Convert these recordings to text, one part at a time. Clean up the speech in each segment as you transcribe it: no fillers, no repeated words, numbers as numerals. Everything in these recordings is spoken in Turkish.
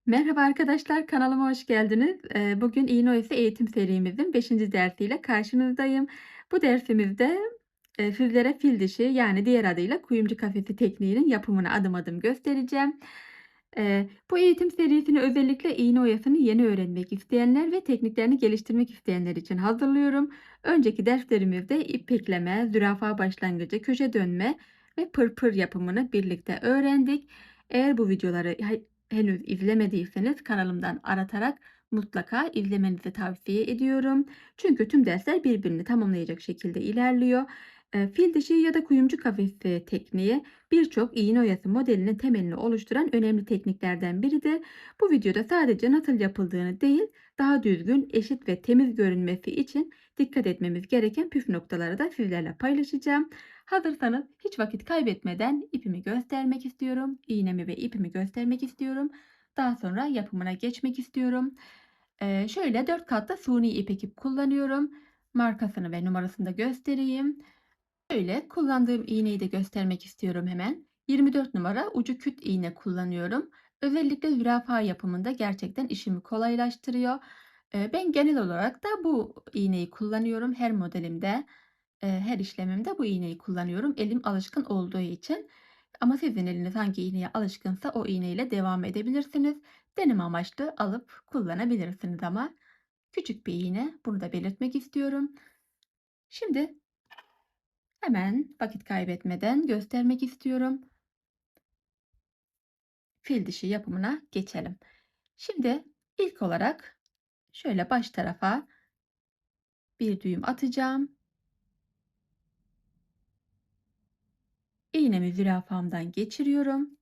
Merhaba arkadaşlar, kanalıma hoş geldiniz. Bugün iğne oyası eğitim serimizin 5. dersiyle karşınızdayım. Bu dersimizde sizlere fil dişi yani diğer adıyla kuyumcu kafesi tekniğinin yapımını adım adım göstereceğim. Bu eğitim serisini özellikle iğne oyasını yeni öğrenmek isteyenler ve tekniklerini geliştirmek isteyenler için hazırlıyorum. Önceki derslerimizde ip ekleme, zürafa başlangıcı, köşe dönme ve pırpır yapımını birlikte öğrendik. Eğer bu videoları henüz izlemediyseniz kanalımdan aratarak mutlaka izlemenizi tavsiye ediyorum. Çünkü tüm dersler birbirini tamamlayacak şekilde ilerliyor. Fil dişi ya da kuyumcu kafesi tekniği birçok iğne oyası modelinin temelini oluşturan önemli tekniklerden biridir. Bu videoda sadece nasıl yapıldığını değil, daha düzgün, eşit ve temiz görünmesi için dikkat etmemiz gereken püf noktaları da sizlerle paylaşacağım. Hazırsanız hiç vakit kaybetmeden ipimi göstermek istiyorum. İğnemi ve ipimi göstermek istiyorum. Daha sonra yapımına geçmek istiyorum. Şöyle 4 katlı suni ipek ip kullanıyorum. Markasını ve numarasını da göstereyim. Şöyle kullandığım iğneyi de göstermek istiyorum hemen. 24 numara ucu küt iğne kullanıyorum. Özellikle zürafa yapımında gerçekten işimi kolaylaştırıyor. Ben genel olarak da bu iğneyi kullanıyorum her modelimde. Her işlemimde bu iğneyi kullanıyorum. Elim alışkın olduğu için. Ama sizin eliniz hangi iğneye alışkınsa o iğneyle devam edebilirsiniz. Deneme amaçlı alıp kullanabilirsiniz ama küçük bir iğne. Bunu da belirtmek istiyorum. Şimdi hemen vakit kaybetmeden göstermek istiyorum. Fil dişi yapımına geçelim. Şimdi ilk olarak şöyle baş tarafa bir düğüm atacağım. İğnemi zürafamdan geçiriyorum.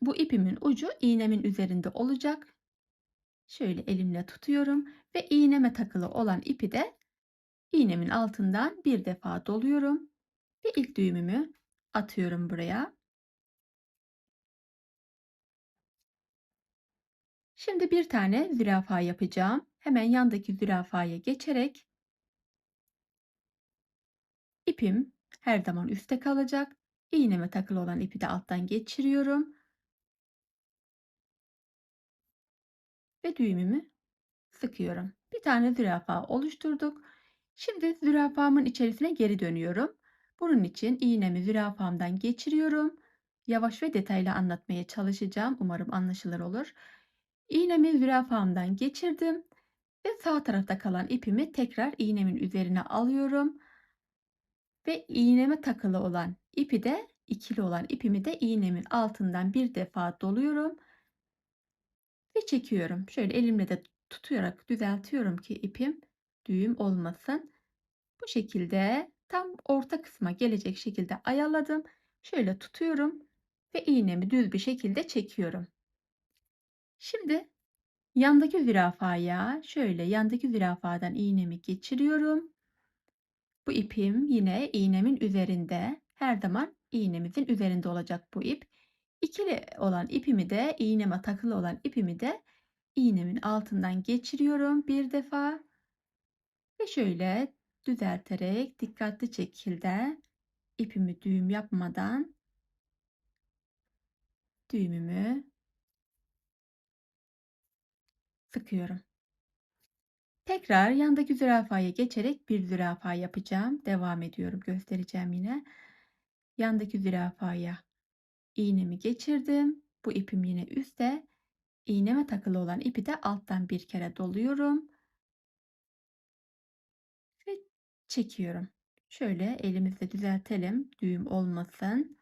Bu ipimin ucu iğnemin üzerinde olacak. Şöyle elimle tutuyorum ve iğneme takılı olan ipi de iğnemin altından bir defa doluyorum ve ilk düğümümü atıyorum buraya. Şimdi bir tane zürafa yapacağım. Hemen yandaki zürafaya geçerek ipim her zaman üstte kalacak. İğneme takılı olan ipi de alttan geçiriyorum ve düğümümü sıkıyorum. Bir tane zürafa oluşturduk. Şimdi zürafamın içerisine geri dönüyorum. Bunun için iğnemi zürafamdan geçiriyorum. Yavaş ve detaylı anlatmaya çalışacağım. Umarım anlaşılır olur. İğnemi zürafamdan geçirdim ve sağ tarafta kalan ipimi tekrar iğnemin üzerine alıyorum ve iğneme takılı olan ipi de ikili olan ipimi de iğnemin altından bir defa doluyorum ve çekiyorum. Şöyle elimle de tutarak düzeltiyorum ki ipim düğüm olmasın. Bu şekilde tam orta kısma gelecek şekilde ayarladım. Şöyle tutuyorum ve iğnemi düz bir şekilde çekiyorum. Şimdi yandaki zürafaya şöyle yandaki zürafadan iğnemi geçiriyorum. Bu ipim yine iğnemin üzerinde. Her zaman iğnemizin üzerinde olacak bu ip. İkili olan ipimi de iğneme takılı olan ipimi de iğnemin altından geçiriyorum bir defa ve şöyle düzelterek dikkatli şekilde ipimi düğüm yapmadan düğümümü sıkıyorum. Tekrar yandaki zürafaya geçerek bir zürafa yapacağım. Devam ediyorum, göstereceğim yine. Yandaki zürafaya iğnemi geçirdim. Bu ipim yine üstte. İğneme takılı olan ipi de alttan bir kere doluyorum ve çekiyorum. Şöyle elimizle düzeltelim. Düğüm olmasın.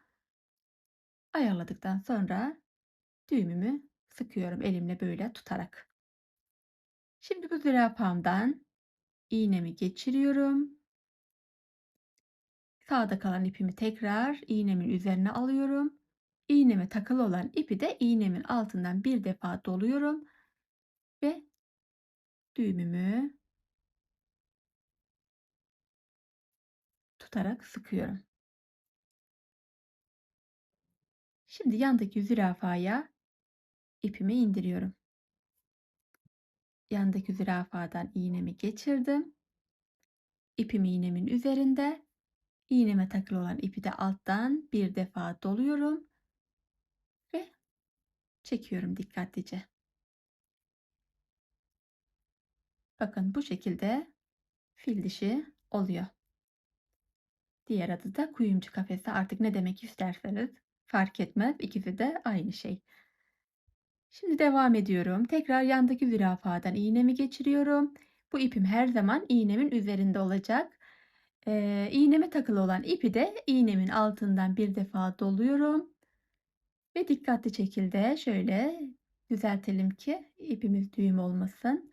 Ayarladıktan sonra düğümümü sıkıyorum elimle böyle tutarak. Şimdi bu zürafamdan iğnemi geçiriyorum. Sağda kalan ipimi tekrar iğnemin üzerine alıyorum. İğneme takılı olan ipi de iğnemin altından bir defa doluyorum ve düğümümü tutarak sıkıyorum. Şimdi yandaki zürafaya ipimi indiriyorum. Yandaki zürafadan iğnemi geçirdim. İpim iğnemin üzerinde. İğneme takılı olan ipi de alttan bir defa doluyorum ve Çekiyorum dikkatlice. Bakın bu şekilde fil dişi oluyor. Diğer adı da kuyumcu kafesi. Artık ne demek isterseniz fark etmez. İkisi de aynı şey. Şimdi devam ediyorum. Tekrar yandaki zürafadan iğnemi geçiriyorum. Bu ipim her zaman iğnemin üzerinde olacak. İğneme takılı olan ipi de iğnemin altından bir defa doluyorum. Ve dikkatli şekilde şöyle düzeltelim ki ipimiz düğüm olmasın.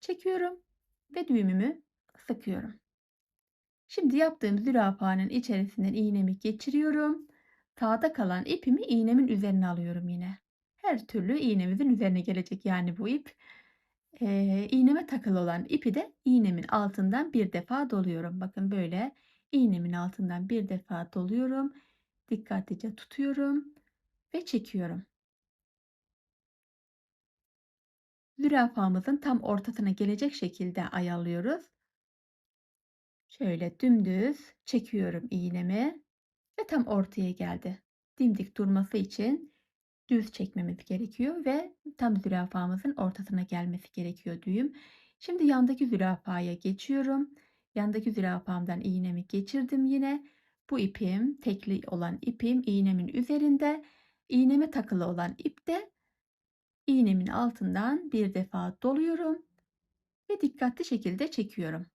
Çekiyorum ve düğümümü sıkıyorum. Şimdi yaptığım zürafanın içerisinden iğnemi geçiriyorum. Tağda kalan ipimi iğnemin üzerine alıyorum yine. Her türlü iğnemizin üzerine gelecek yani bu ip. İğneme takılı olan ipi de iğnemin altından bir defa doluyorum. Bakın böyle iğnemin altından bir defa doluyorum. Dikkatlice tutuyorum ve çekiyorum. Zürafamızın tam ortasına gelecek şekilde ayarlıyoruz. Şöyle dümdüz çekiyorum iğnemi ve tam ortaya geldi. Dimdik durması için düz çekmemiz gerekiyor ve tam zürafamızın ortasına gelmesi gerekiyor düğüm. Şimdi yandaki zürafaya geçiyorum. Yandaki zürafamdan iğnemi geçirdim yine. Bu ipim, tekli olan ipim iğnemin üzerinde. İğneme takılı olan ip de iğnemin altından bir defa doluyorum ve dikkatli şekilde çekiyorum.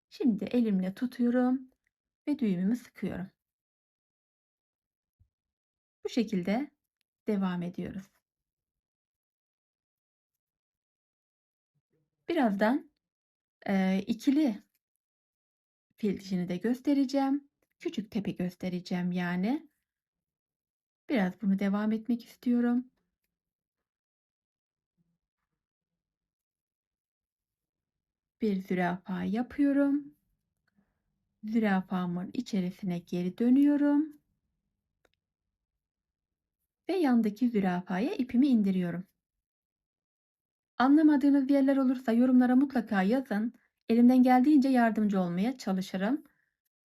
Şimdi elimle tutuyorum ve düğümümü sıkıyorum. Bu şekilde devam ediyoruz. Birazdan ikili fil dişini de göstereceğim. Küçük tepe göstereceğim yani. Biraz bunu devam etmek istiyorum. Bir zürafa yapıyorum. Zürafamın içerisine geri dönüyorum. Ve yandaki zürafaya ipimi indiriyorum. Anlamadığınız yerler olursa yorumlara mutlaka yazın. Elimden geldiğince yardımcı olmaya çalışırım.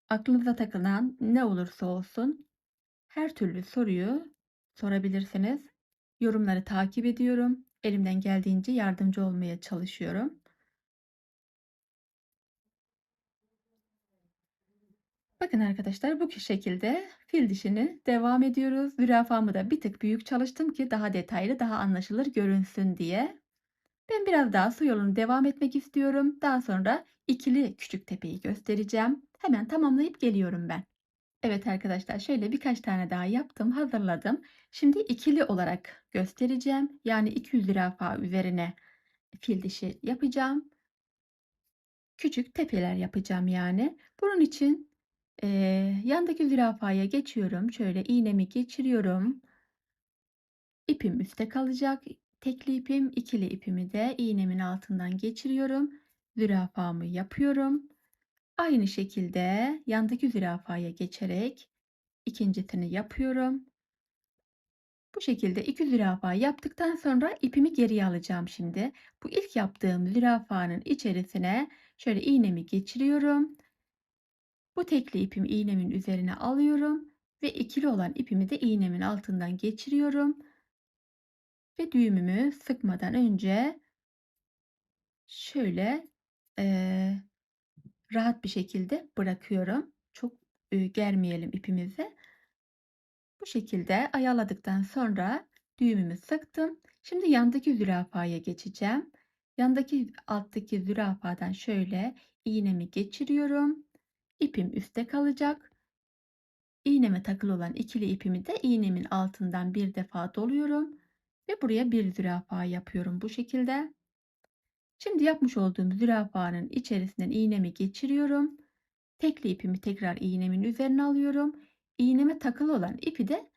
Aklınıza takılan ne olursa olsun her türlü soruyu sorabilirsiniz. Yorumları takip ediyorum. Elimden geldiğince yardımcı olmaya çalışıyorum. Bakın arkadaşlar bu şekilde fil dişini devam ediyoruz. Zürafamı da bir tık büyük çalıştım ki daha detaylı, daha anlaşılır görünsün diye. Ben biraz daha su yolunu devam etmek istiyorum. Daha sonra ikili küçük tepeyi göstereceğim. Hemen tamamlayıp geliyorum ben. Evet arkadaşlar şöyle birkaç tane daha yaptım, hazırladım. Şimdi ikili olarak göstereceğim. Yani 200 zürafa üzerine fil dişi yapacağım. Küçük tepeler yapacağım yani. Bunun için yandaki zürafaya geçiyorum. Şöyle iğnemi geçiriyorum. İpim üstte kalacak. Tekli ipim, ikili ipimi de iğnemin altından geçiriyorum. Zürafamı yapıyorum. Aynı şekilde yandaki zürafaya geçerek ikincisini yapıyorum. Bu şekilde iki zürafa yaptıktan sonra ipimi geriye alacağım şimdi. Bu ilk yaptığım zürafanın içerisine şöyle iğnemi geçiriyorum. Bu tekli ipimi iğnemin üzerine alıyorum ve ikili olan ipimi de iğnemin altından geçiriyorum ve düğümümü sıkmadan önce şöyle eee, rahat bir şekilde bırakıyorum. Çok germeyelim ipimizi. Bu şekilde ayarladıktan sonra düğümümü sıktım. Şimdi yandaki zürafaya geçeceğim. Yandaki alttaki zürafadan şöyle iğnemi geçiriyorum. İpim üstte kalacak. İğneme takılı olan ikili ipimi de iğnemin altından bir defa doluyorum ve buraya bir zürafa yapıyorum bu şekilde. Şimdi yapmış olduğum zürafanın içerisinden iğnemi geçiriyorum. Tekli ipimi tekrar iğnemin üzerine alıyorum. İğneme takılı olan ipi de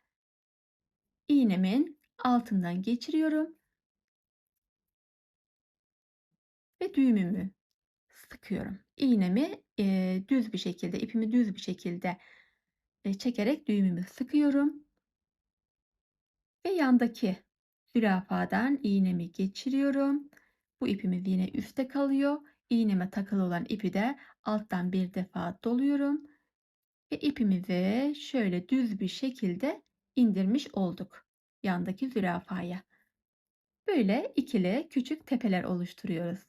iğnemin altından geçiriyorum ve düğümümü sıkıyorum. İğnemi düz bir şekilde, ipimi düz bir şekilde çekerek düğümümü sıkıyorum ve yandaki zürafadan iğnemi geçiriyorum. Bu ipimiz yine üstte kalıyor. İğneme takılı olan ipi de alttan bir defa doluyorum Ve ipimizi şöyle düz bir şekilde indirmiş olduk yandaki zürafaya. Böyle ikili küçük tepeler oluşturuyoruz.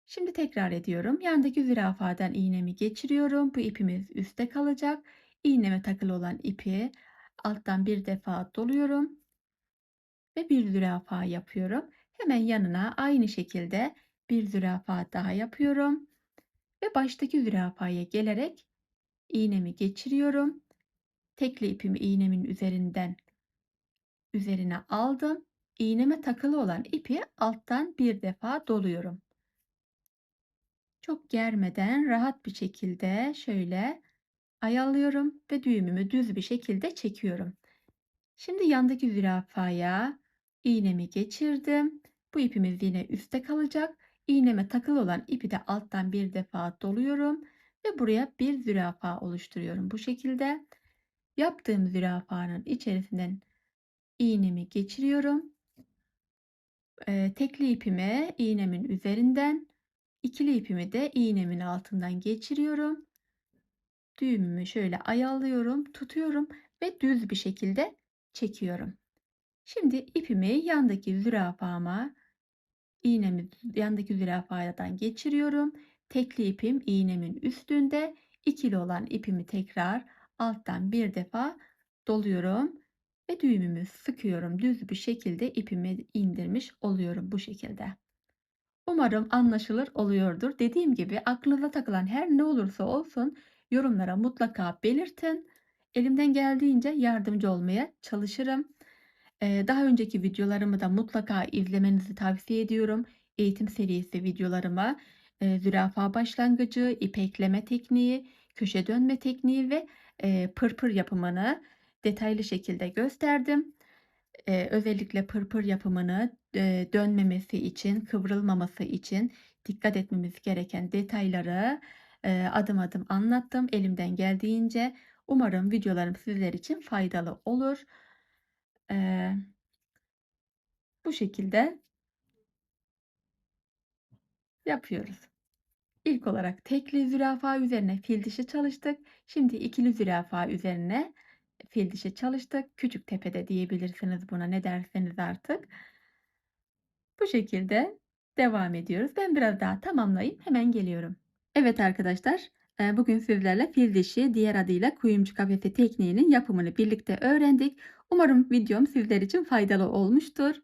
Şimdi tekrar ediyorum. Yandaki zürafadan iğnemi geçiriyorum. Bu ipimiz üstte kalacak. İğneme takılı olan ipi alttan bir defa doluyorum ve bir zürafa yapıyorum. Hemen yanına aynı şekilde bir zürafa daha yapıyorum ve baştaki zürafaya gelerek iğnemi geçiriyorum. Tekli ipimi iğnemin üzerine aldım. İğneme takılı olan ipi alttan bir defa doluyorum. Çok germeden rahat bir şekilde şöyle ayarlıyorum ve düğümümü düz bir şekilde çekiyorum. Şimdi yandaki zürafaya iğnemi geçirdim. Bu ipimiz yine üstte kalacak. İğneme takılı olan ipi de alttan bir defa doluyorum ve buraya bir zürafa oluşturuyorum. Bu şekilde yaptığım zürafanın içerisinden iğnemi geçiriyorum. Tekli ipimi iğnemin üzerinden, ikili ipimi de iğnemin altından geçiriyorum. Düğümümü şöyle ayarlıyorum, tutuyorum ve düz bir şekilde çekiyorum. Şimdi ipimi yandaki zürafama, iğnemi yandaki zürafadan geçiriyorum. Tekli ipim iğnemin üstünde, ikili olan ipimi tekrar alttan bir defa doluyorum ve düğümümü sıkıyorum. Düz bir şekilde ipimi indirmiş oluyorum bu şekilde. Umarım anlaşılır oluyordur. Dediğim gibi aklınıza takılan her ne olursa olsun yorumlara mutlaka belirtin. Elimden geldiğince yardımcı olmaya çalışırım. Daha önceki videolarımı da mutlaka izlemenizi tavsiye ediyorum. Eğitim serisi videolarıma zürafa başlangıcı, ip ekleme tekniği, köşe dönme tekniği ve pırpır yapımını detaylı şekilde gösterdim. Özellikle pırpır yapımını dönmemesi için, kıvrılmaması için dikkat etmemiz gereken detayları adım adım anlattım elimden geldiğince. Umarım videolarım sizler için faydalı olur. Eee, Bu şekilde yapıyoruz. İlk olarak tekli zürafa üzerine fil dişi çalıştık. Şimdi ikili zürafa üzerine fil dişi çalıştık. Küçük tepede diyebilirsiniz buna, ne derseniz artık. Bu şekilde devam ediyoruz. Ben biraz daha tamamlayıp hemen geliyorum. Evet arkadaşlar, bugün sizlerle fil dişi, diğer adıyla kuyumcu kafesi tekniğinin yapımını birlikte öğrendik. Umarım videom sizler için faydalı olmuştur.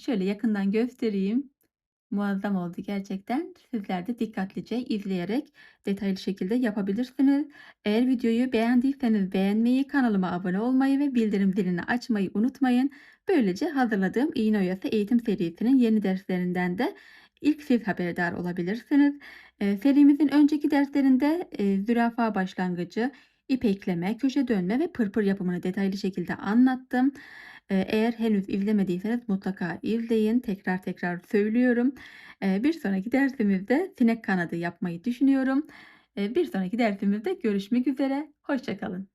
Şöyle yakından göstereyim. Muazzam oldu gerçekten. Sizler de dikkatlice izleyerek detaylı şekilde yapabilirsiniz. Eğer videoyu beğendiyseniz beğenmeyi, kanalıma abone olmayı ve bildirim zilini açmayı unutmayın. Böylece hazırladığım iğne oyası eğitim serisinin yeni derslerinden de ilk siz haberdar olabilirsiniz. Serimizin önceki derslerinde zürafa başlangıcı, ip ekleme, köşe dönme ve pırpır yapımını detaylı şekilde anlattım. Eğer henüz izlemediyseniz mutlaka izleyin. Tekrar tekrar söylüyorum. Bir sonraki dersimizde sinek kanadı yapmayı düşünüyorum. Bir sonraki dersimizde görüşmek üzere. Hoşça kalın.